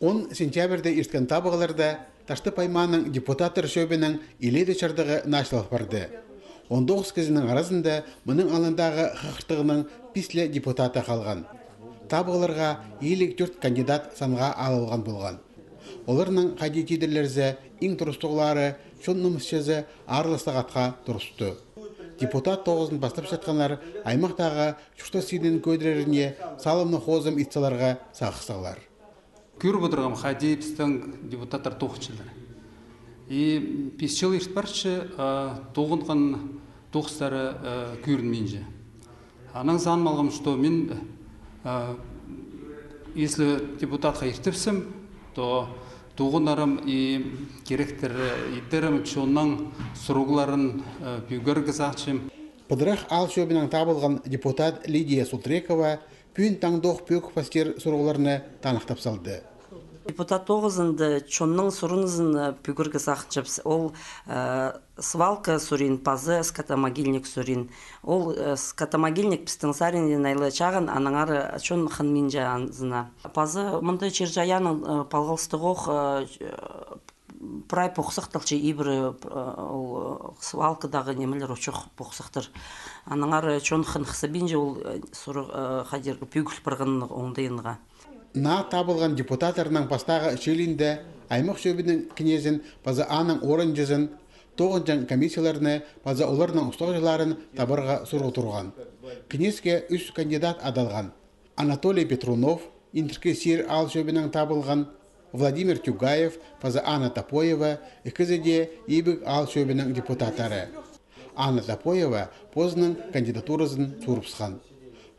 10 сентябрьде ирткен табығыларда Ташты Пайманың депутаттар шөбінің иледі чардығы нашлық барды. 19 кезінің арасында мұның алындағы қақыртығының писле депутаты қалған. Табығыларға елік 4 кандидат санға алылған болған. Оларның қайди тидерлерзе ең тұрыстығылары шонның мүшезі арлыстығатқа тұрысты. Депутат 9-ын бастап жатқанлар аймақтағы шүшті сиден көдіреріне салымны хозым итсаларға сақыстығылар. Көріп отырғам қайди біздің депутаттар тоқытшылар. И песчел ешбаршы тоғынған тоқыстары көрінмейінже. Анан занмалғам, что мен, если депутатқа ертіпсім, то туғынарым и керектер итерім чонның сұруғларын бүйгер кізақчым. Пыдырақ ал шөбінің табылған депутат Лидия Султрекова пүйін таңдоқ пөк пастер сұруғларыны танықтап салды. Депутат 9-ынды чонның сұрынызын пүйгер кізақчып, ол свалка сурин, пазы скатамогильник сурин. Ол скатамогильник пістің саринен айлы чағын, анаңары чон хынминжа анзына. Пазы мұнда черджаяның палғылстығық прай поқсықтылчы ибірі свалкадағы немелер очық поқсықтыр. Анаңары чон хын қысабинже ол қадер пүйгіл бірғын оңдайынға. На табылған депутаттарының пастағы шелінде аймақ шөбінің кінезін пазы аның орын жезін, тоғынжан комиссияларыны пазы оларының ұстағыларын табырға сұрғы тұрған. Кінезге 3 кандидат адалған. Анатолий Петрунов, интерке сер ал шөбінің табылған, Владимир Тюгаев, пазы Анна Топоева, екізеде ебік ал шөбінің депутаттары. Анна Топоева позының кандидатурызын сұрыпсқан.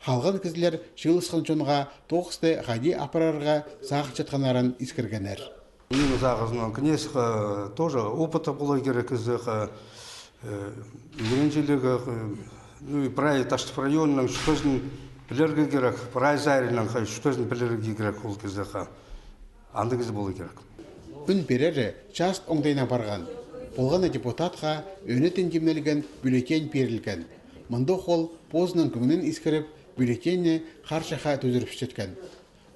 Халғын кізлер жылысқан жонға тоқысты қайди апарарға сағық жатқанарын искіргенер. Мен зағызынан кнесіға тоже опыта болай керек іздіға еренжелігі прай Таштып районының шүкізін білерге керек, прай зайрынан шүкізін білерге керек ол кездіға. Анды кезі болай керек. Үн берері част оңдайна барған. Болғаны депутатқа өнетін демнелген бюллетень берілген. Мұнды қол позының күңінен искіріп, бюллетенне қаршаға төзіріп жеткен.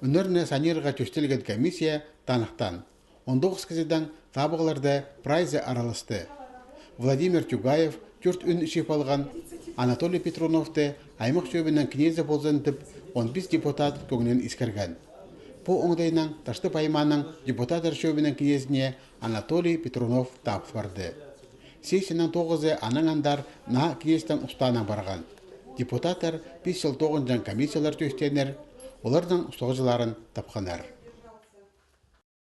Үніріне санерға төстелген комиссия танықтан. 19 кезеден табығыларды прайзы аралысты. Владимир Тюгаев 4 үн ішеп алған, Анатолий Петруновты аймақ шөбінің кнезі болзантып 15 депутат көңінен искірген. Бұл оңдайынан Ташты Пайманың депутаттар шөбінің кнезіне Анатолий Петрунов тап барды. Сесінің 9-ы анаңандар на кнезтің ұстана барған. Депутаттар 5 жыл 9 комиссиялар төстенер, олардың ұстағыларын тапқанар.